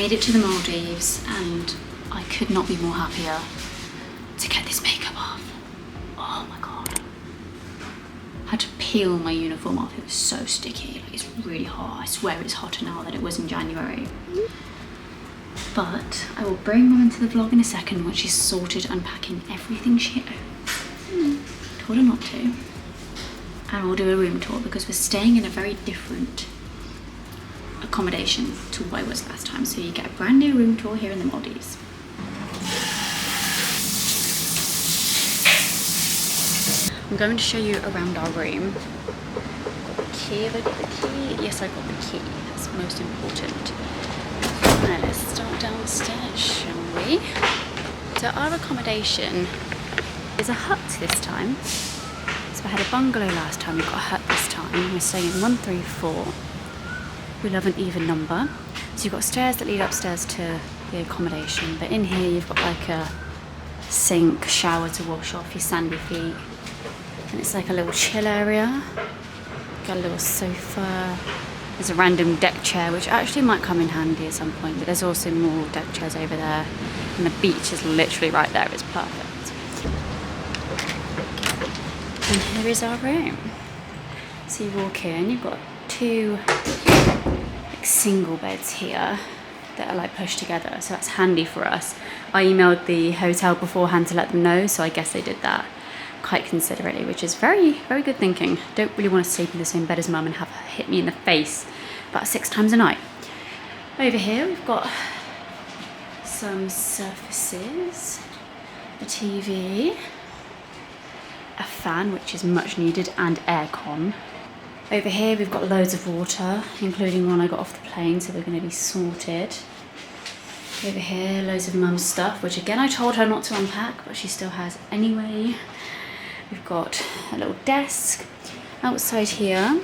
made it to the Maldives and I could not be more happier to get this makeup off. Oh my god. I had to peel my uniform off, it was so sticky. Like, it's really hot. I swear it's hotter now than it was in January. But I will bring Mum into the vlog in a second when she's sorted unpacking everything she owns. Told her not to. And we'll do a room tour because we're staying in a very different accommodation to what I was last time. So you get a brand new room tour here in the Maldives. I'm going to show you around our room. Key, have I got the key? Yes, I got the key. That's most important. Right, let's start downstairs, shall we? So our accommodation is a hut this time. So I had a bungalow last time, we've got a hut this time. We're staying in 134. We love an even number. So you've got stairs that lead upstairs to the accommodation, but in here you've got like a sink, shower to wash off your sandy feet. And it's like a little chill area. Got a little sofa. There's a random deck chair, which actually might come in handy at some point, but there's also more deck chairs over there. And the beach is literally right there, it's perfect. And here is our room. So you walk in, you've got two like single beds here that are like pushed together, so that's handy for us. I emailed the hotel beforehand to let them know, so I guess they did that quite considerately, which is very, very good thinking. Don't really want to sleep in the same bed as Mum and have her hit me in the face about 6 times a night. Over here we've got some surfaces, a TV, a fan which is much needed, and aircon. Over here we've got loads of water, including one I got off the plane, so we're going to be sorted. Over here loads of Mum's stuff, which again I told her not to unpack, but she still has anyway. We've got a little desk. Outside here,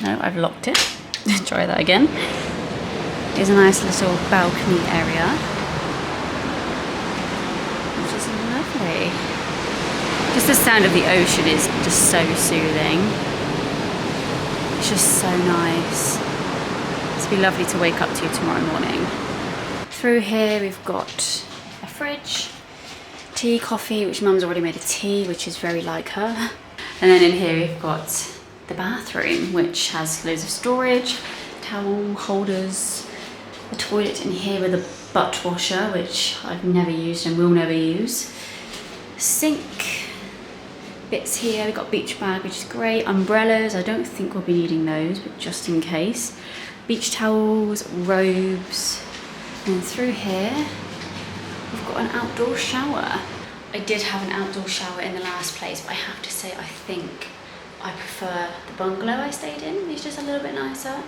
no, I've locked it. Try that again. There's a nice little balcony area, which is lovely. Just the sound of the ocean is just so soothing. It's just so nice. It's be lovely to wake up to tomorrow morning. Through here we've got a fridge, tea, coffee, which Mum's already made a tea, which is very like her. And then in here we've got the bathroom, which has loads of storage, towel holders, a toilet in here with a butt washer, which I've never used and will never use, sink, bits here, we've got beach bag, which is great, umbrellas, I don't think we'll be needing those, but just in case, beach towels, robes, and through here we've got an outdoor shower. I did have an outdoor shower in the last place, but I have to say I think I prefer the bungalow I stayed in. It's just a little bit nicer.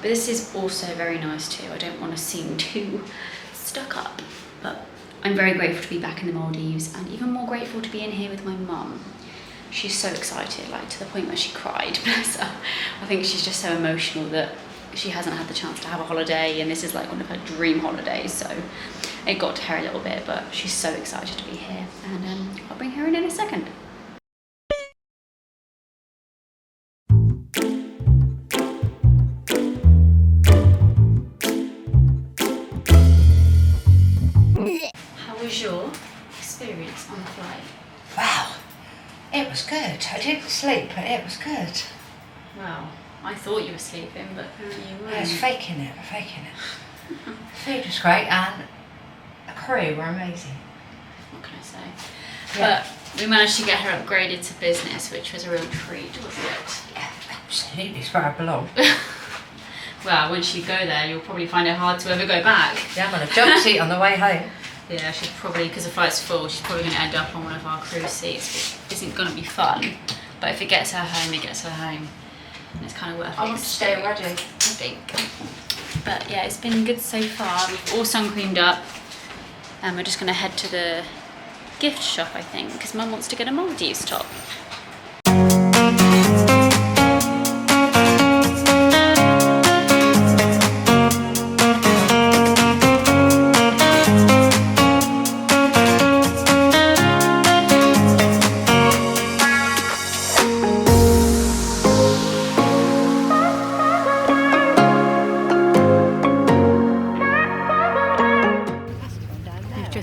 But this is also very nice too. I don't want to seem too stuck up. But I'm very grateful to be back in the Maldives, and even more grateful to be in here with my mum. She's so excited, like to the point where she cried, bless her. I think she's just so emotional that she hasn't had the chance to have a holiday, and this is like one of her dream holidays, so it got to her a little bit, but she's so excited to be here, and I'll bring her in a second. How was your experience on the flight? Wow, it was good. I didn't sleep, but it was good. Wow, I thought you were sleeping, but apparently you weren't. I was faking it. The food was great, and the crew were amazing. What can I say? Yeah. But we managed to get her upgraded to business, which was a real treat, wasn't it? Yeah, absolutely, it's where I belong. Well, once you go there, you'll probably find it hard to ever go back. Yeah, I'm on a jump seat on the way home. Yeah, she's probably, because the flight's full, she's probably going to end up on one of our cruise seats, which isn't going to be fun. But if it gets her home, it gets her home. And it's kind of worth it. I want to stay already, I think. But yeah, it's been good so far. We've all sun creamed up. And we're just going to head to the gift shop, I think, because Mum wants to get a Maldives top.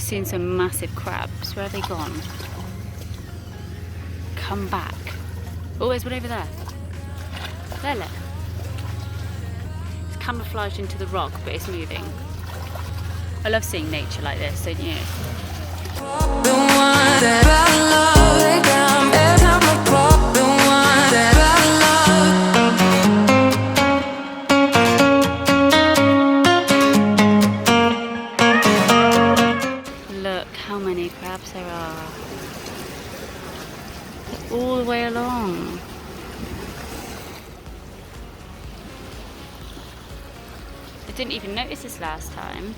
just seen some massive crabs. Where have they gone? Come back. Oh, there's one over there. There, look. It's camouflaged into the rock, but it's moving. I love seeing nature like this, don't you? Look how many crabs there are. They're all the way along. I didn't even notice this last time.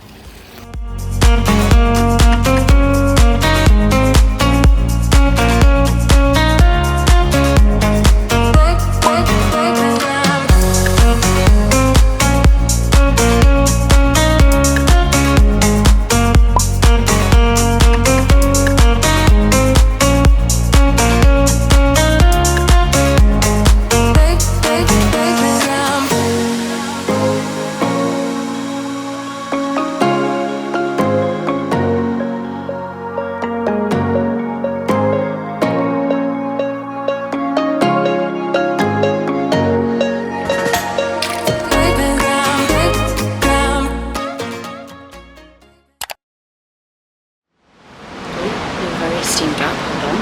Steamed up, hold on.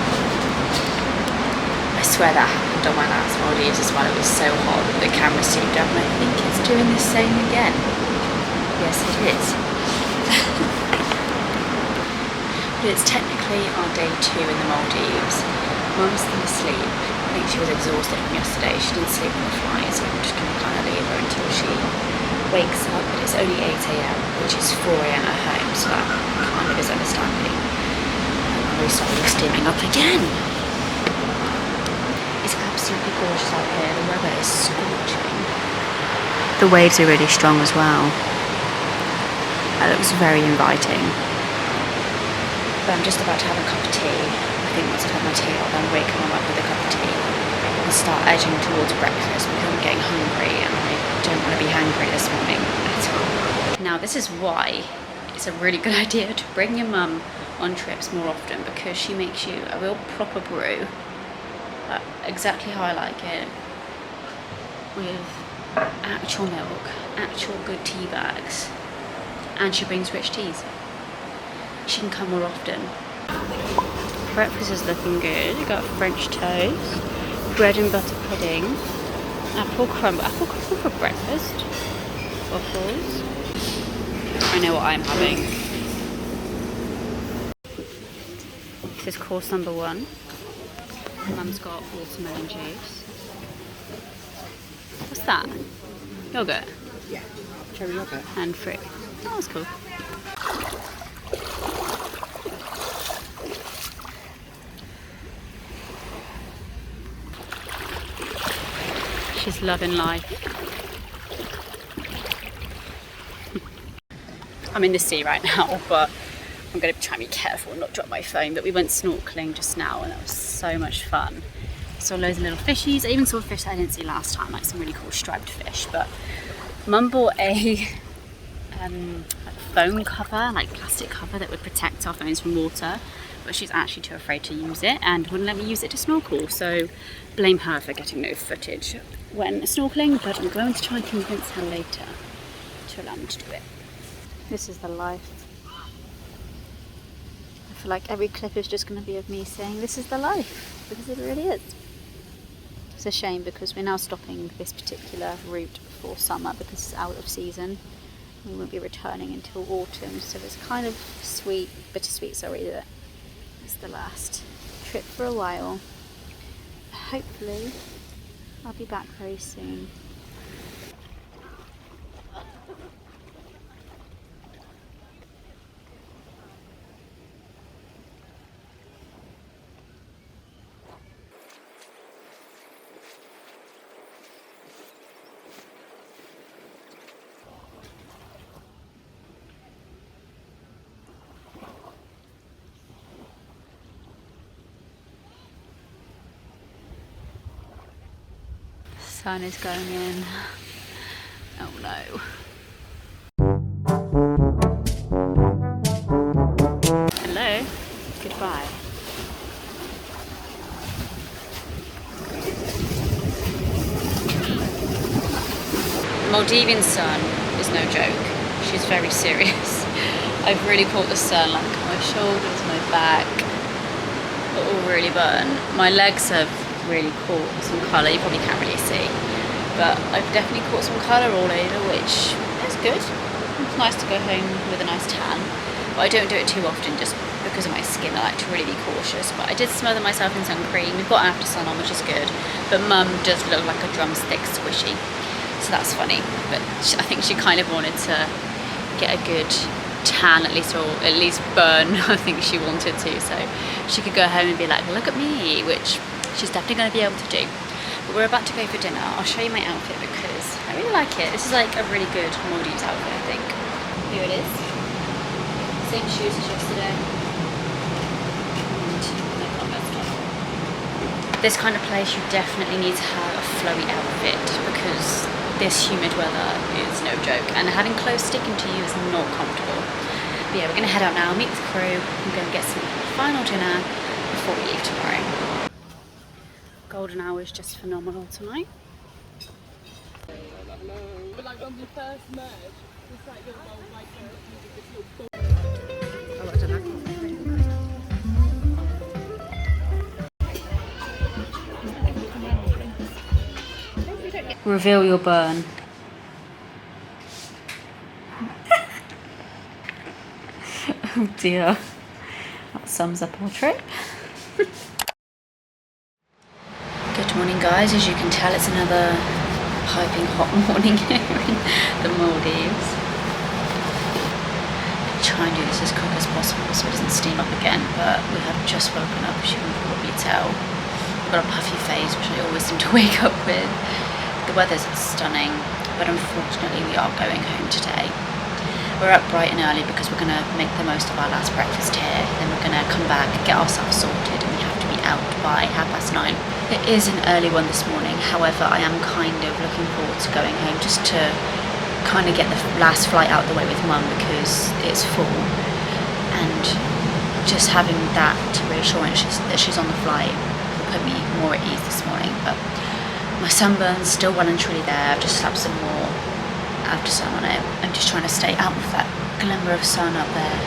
I swear that happened on my last Maldives as well. It was so hot that the camera steamed up, and I think it's doing the same again. Yes, it is. But it's technically our day 2 in the Maldives. Mum's still asleep. I think she was exhausted from yesterday. She didn't sleep on the flight, so I'm just going to kind of leave her until she wakes up. But it's only 8 AM, which is 4 AM at home, so that kind of is understanding. We started steaming up again. It's absolutely gorgeous out here. The weather is scorching. The waves are really strong as well. That looks very inviting. But I'm just about to have a cup of tea. I think once I've had my tea, I'll then wake Mum up with a cup of tea and start edging towards breakfast because I'm getting hungry and I don't want to be hungry this morning at all. Now this is why it's a really good idea to bring your mum on trips more often, because she makes you a real proper brew, exactly how I like it, with actual milk, actual good tea bags, and she brings rich teas. She can come more often. Breakfast is looking good. We've got French toast, bread and butter pudding, apple crumble for breakfast, waffles. I know what I'm having. This is course number 1. Mum's got watermelon juice. What's that? Yogurt? Yeah, cherry yogurt. And fruit. Oh, that's cool. She's loving life. I'm in the sea right now, but I'm going to try and be careful and not drop my phone. But we went snorkeling just now and that was so much fun. Saw loads of little fishies. I even saw a fish that I didn't see last time, like some really cool striped fish. But Mum bought a phone cover, like plastic cover that would protect our phones from water, but she's actually too afraid to use it and wouldn't let me use it to snorkel. So blame her for getting no footage when snorkeling, but I'm going to try and convince her later to allow me to do it. This is the life. I feel like every clip is just going to be of me saying this is the life, because it really is. It's a shame because we're now stopping this particular route before summer because it's out of season. We won't be returning until autumn, so it's kind of bittersweet, that it's the last trip for a while. Hopefully I'll be back very soon. Sun is going in. Oh no. by. The Maldivian sun is no joke. She's very serious. I've really caught the sun, like my shoulders, my back, are all really burnt. My legs have really caught some colour, you probably can't really see. But I've definitely caught some colour all over, which is good. It's nice to go home with a nice tan. But I don't do it too often just because of my skin. I like to really be cautious. But I did smother myself in sun cream. We've got after sun on, which is good. But Mum does look like a drumstick squishy. So that's funny. But I think she kind of wanted to get a good tan at least, or at least burn. I think she wanted to. So she could go home and be like, look at me, which she's definitely going to be able to do. But we're about to go for dinner. I'll show you my outfit because I really like it. This is like a really good Maldives outfit, I think. Here it is. Same shoes as yesterday. And no Converse top. This kind of place you definitely need to have a flowy outfit because this humid weather is no joke. And having clothes sticking to you is not comfortable. But yeah, we're going to head out now, meet the crew, and go and get some final dinner before we leave tomorrow. Golden hour is just phenomenal tonight. Reveal your burn. Oh dear. That sums up our trip. Good morning guys, as you can tell it's another piping hot morning here in the Maldives. Try and do this as quick as possible so it doesn't steam up again, but we have just woken up, as you can probably tell. I've got a puffy face, which I always seem to wake up with. The weather's stunning, but unfortunately we are going home today. We're up bright and early because we're going to make the most of our last breakfast here, then we're going to come back, get ourselves sorted, and we have to be out by 9:30. It is an early one this morning, however I am kind of looking forward to going home just to kind of get the last flight out the way with Mum because it's full, and just having that reassurance that she's on the flight will put me more at ease this morning. But my sunburn's still well and truly there. I've just slapped some more after sun on it. I'm just trying to stay out of that glimmer of sun up there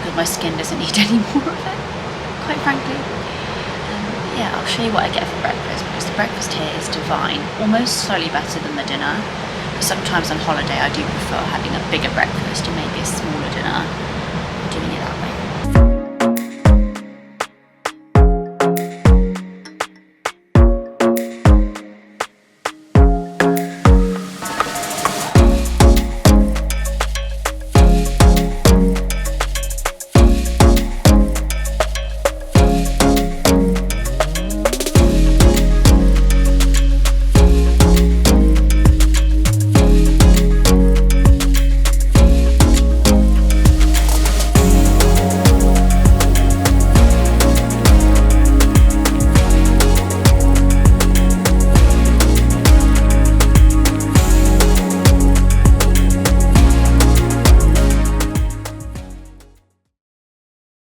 because my skin doesn't need any more of it, quite frankly. Yeah, I'll show you what I get for breakfast because the breakfast here is divine, almost slightly better than the dinner. But sometimes on holiday I do prefer having a bigger breakfast and maybe a smaller dinner, doing it that way.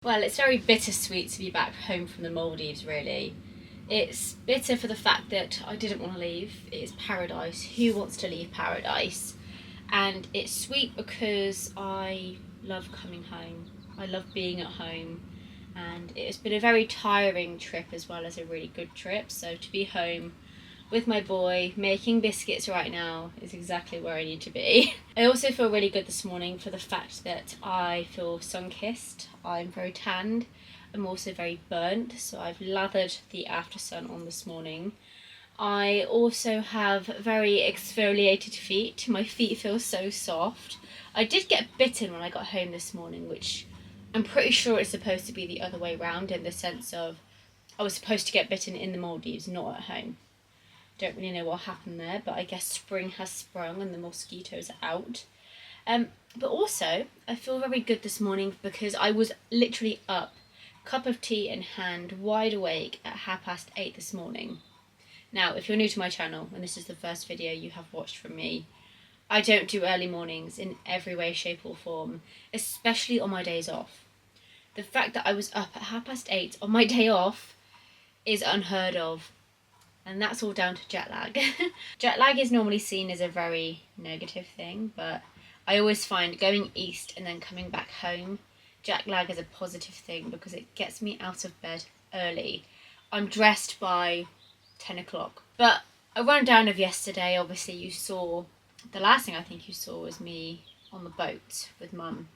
Well, it's very bittersweet to be back home from the Maldives, really. It's bitter for the fact that I didn't want to leave. It is paradise. Who wants to leave paradise? And it's sweet because I love coming home. I love being at home. And it has been a very tiring trip as well as a really good trip. So to be home with my boy, making biscuits right now is exactly where I need to be. I also feel really good this morning for the fact that I feel sun-kissed. I'm very tanned. I'm also very burnt, so I've lathered the after sun on this morning. I also have very exfoliated feet. My feet feel so soft. I did get bitten when I got home this morning, which I'm pretty sure it's supposed to be the other way around, in the sense of I was supposed to get bitten in the Maldives, not at home. Don't really know what happened there, but I guess spring has sprung and the mosquitoes are out. But also, I feel very good this morning because I was literally up, cup of tea in hand, wide awake at 8:30 this morning. Now, if you're new to my channel and this is the first video you have watched from me, I don't do early mornings in every way, shape or form, especially on my days off. the fact that I was up at 8:30 on my day off is unheard of. And that's all down to jet lag. Jet lag is normally seen as a very negative thing, but I always find going east and then coming back home, jet lag is a positive thing because it gets me out of bed early. I'm dressed by 10 o'clock. But a rundown of yesterday, obviously you saw, the last thing I think you saw was me on the boat with Mum,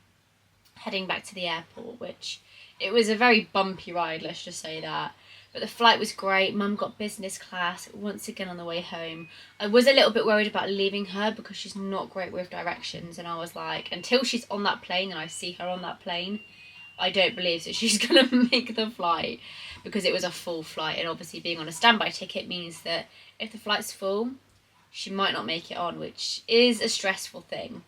heading back to the airport, which it was a very bumpy ride, let's just say that. But the flight was great. Mum got business class once again on the way home. I was a little bit worried about leaving her because she's not great with directions, and I was like, until she's on that plane and I see her on that plane, I don't believe that she's going to make the flight, because it was a full flight, and obviously being on a standby ticket means that if the flight's full, she might not make it on, which is a stressful thing.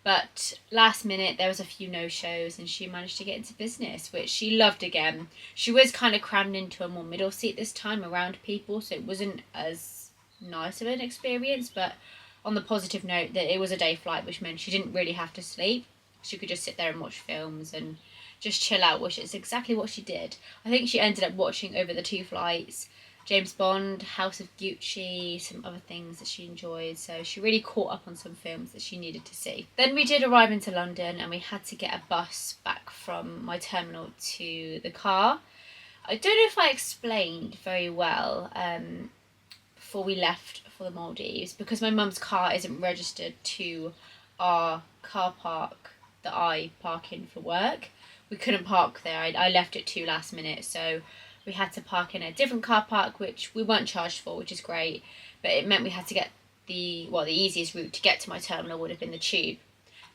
But last minute, there was a few no-shows and she managed to get into business, which she loved again. She was kind of crammed into a more middle seat this time around people, so it wasn't as nice of an experience. But on the positive note, that it was a day flight, which meant she didn't really have to sleep. She could just sit there and watch films and just chill out, which is exactly what she did. I think she ended up watching over the 2 flights James Bond, House of Gucci, some other things that she enjoyed. So she really caught up on some films that she needed to see. Then we did arrive into London and we had to get a bus back from my terminal to the car. I don't know if I explained very well before we left for the Maldives, because my mum's car isn't registered to our car park that I park in for work. We couldn't park there. I left it too last minute, so we had to park in a different car park, which we weren't charged for, which is great. But it meant we had to get the easiest route to get to my terminal would have been the tube.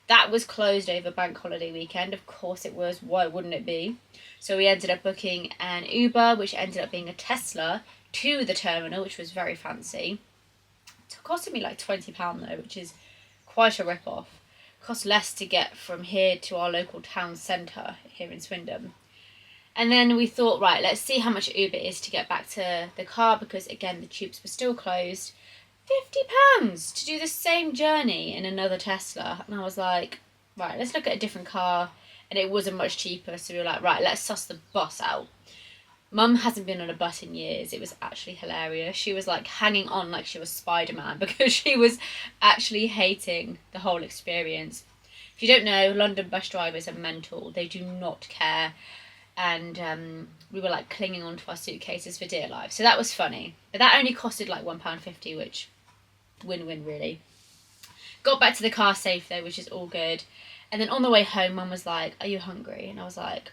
That was closed over bank holiday weekend. Of course it was. Why wouldn't it be? So we ended up booking an Uber, which ended up being a Tesla, to the terminal, which was very fancy. It costed me like £20 though, which is quite a rip-off. It cost less to get from here to our local town centre here in Swindon. And then we thought, right, let's see how much Uber is to get back to the car, because again, the tubes were still closed. £50 to do the same journey in another Tesla. And I was like, right, let's look at a different car. And it wasn't much cheaper, so we were like, right, let's suss the bus out. Mum hasn't been on a bus in years. It was actually hilarious. She was like hanging on like she was Spider-Man, because she was actually hating the whole experience. If you don't know, London bus drivers are mental. They do not care. And we were like clinging onto our suitcases for dear life. So that was funny. But that only costed like £1.50, which win-win really. Got back to the car safe though, which is all good. And then on the way home, Mum was like, are you hungry? And I was like,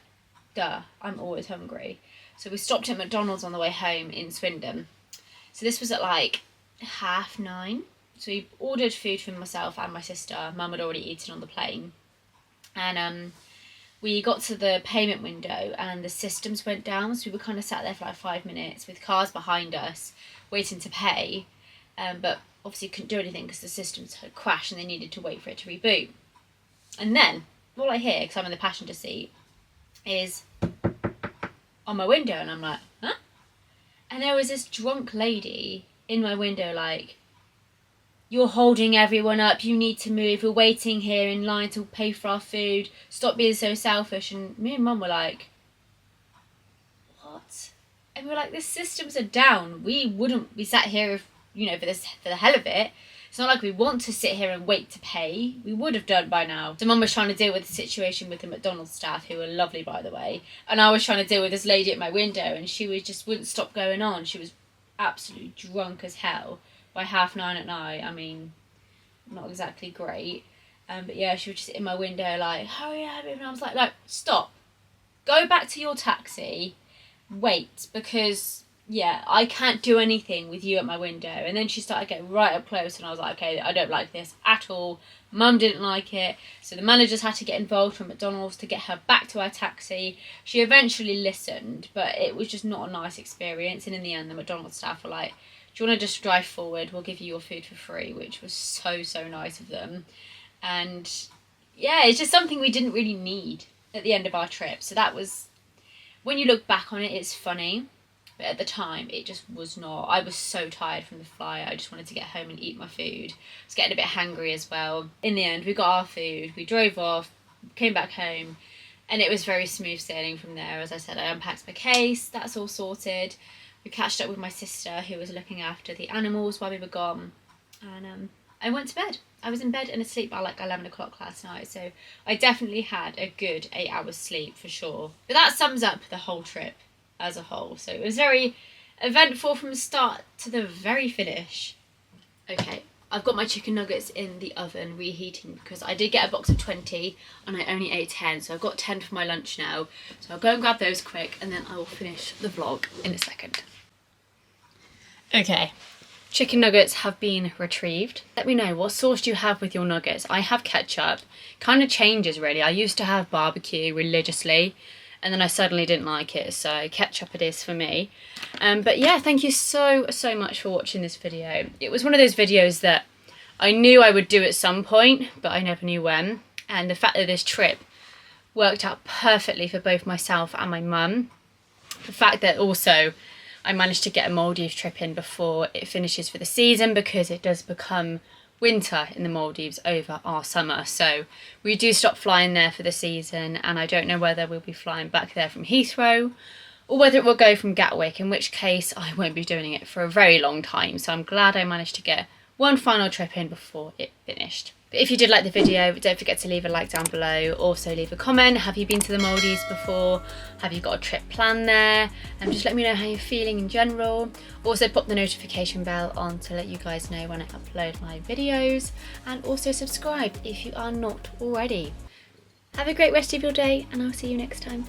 duh, I'm always hungry. So we stopped at McDonald's on the way home in Swindon. So this was at like 9:30. So we ordered food for myself and my sister. Mum had already eaten on the plane. And we got to the payment window and the systems went down. So we were kind of sat there for like 5 minutes with cars behind us waiting to pay. But obviously couldn't do anything because the systems had crashed and they needed to wait for it to reboot. And then all I hear, because I'm in the passenger seat, is on my window, and I'm like, huh? And there was this drunk lady in my window like, you're holding everyone up, you need to move, we're waiting here in line to pay for our food, stop being so selfish. And me and Mum were like, what? And we were like, the systems are down, we wouldn't be sat here if, for the hell of it. It's not like we want to sit here and wait to pay. We would have done by now. So Mum was trying to deal with the situation with the McDonald's staff, who were lovely, by the way. And I was trying to deal with this lady at my window, and she wouldn't stop going on. She was absolutely drunk as hell by 9:30 at night. I mean, not exactly great. But yeah, she was just in my window like, hurry up. And I was like, stop. Go back to your taxi. Wait, because yeah, I can't do anything with you at my window. And then she started getting right up close, and I was like, okay, I don't like this at all. Mum didn't like it, so the managers had to get involved from McDonald's to get her back to her taxi. She eventually listened, but it was just not a nice experience. And in the end, the McDonald's staff were like, do you want to just drive forward? We'll give you your food for free, which was so, so nice of them. And yeah, it's just something we didn't really need at the end of our trip. So that was, when you look back on it, it's funny. But at the time, it just was not. I was so tired from the flight. I just wanted to get home and eat my food. I was getting a bit hangry as well. In the end, we got our food. We drove off, came back home. And it was very smooth sailing from there. As I said, I unpacked my case, that's all sorted. We catched up with my sister who was looking after the animals while we were gone. And I went to bed. I was in bed and asleep by like 11 o'clock last night. So I definitely had a good 8 hours sleep for sure. But that sums up the whole trip as a whole. So it was very eventful from the start to the very finish. Okay, I've got my chicken nuggets in the oven reheating because I did get a box of 20 and I only ate 10, so I've got 10 for my lunch now. So I'll go and grab those quick and then I will finish the vlog in a second. Okay, chicken nuggets have been retrieved. Let me know, what sauce do you have with your nuggets? I have ketchup. Kind of changes really. I used to have barbecue religiously and then I suddenly didn't like it, so ketchup it is for me. But yeah, thank you so much for watching this video. It was one of those videos that I knew I would do at some point, but I never knew when. And the fact that this trip worked out perfectly for both myself and my mum. The fact that also I managed to get a Maldives trip in before it finishes for the season, because it does become winter in the Maldives over our summer. So we do stop flying there for the season, and I don't know whether we'll be flying back there from Heathrow or whether it will go from Gatwick, in which case I won't be doing it for a very long time. So I'm glad I managed to get one final trip in before it finished. But if you did like the video, don't forget to leave a like down below. Also leave a comment. Have you been to the Maldives before? Have you got a trip planned there? And just let me know how you're feeling in general. Also pop the notification bell on to let you guys know when I upload my videos. And also subscribe if you are not already. Have a great rest of your day, and I'll see you next time.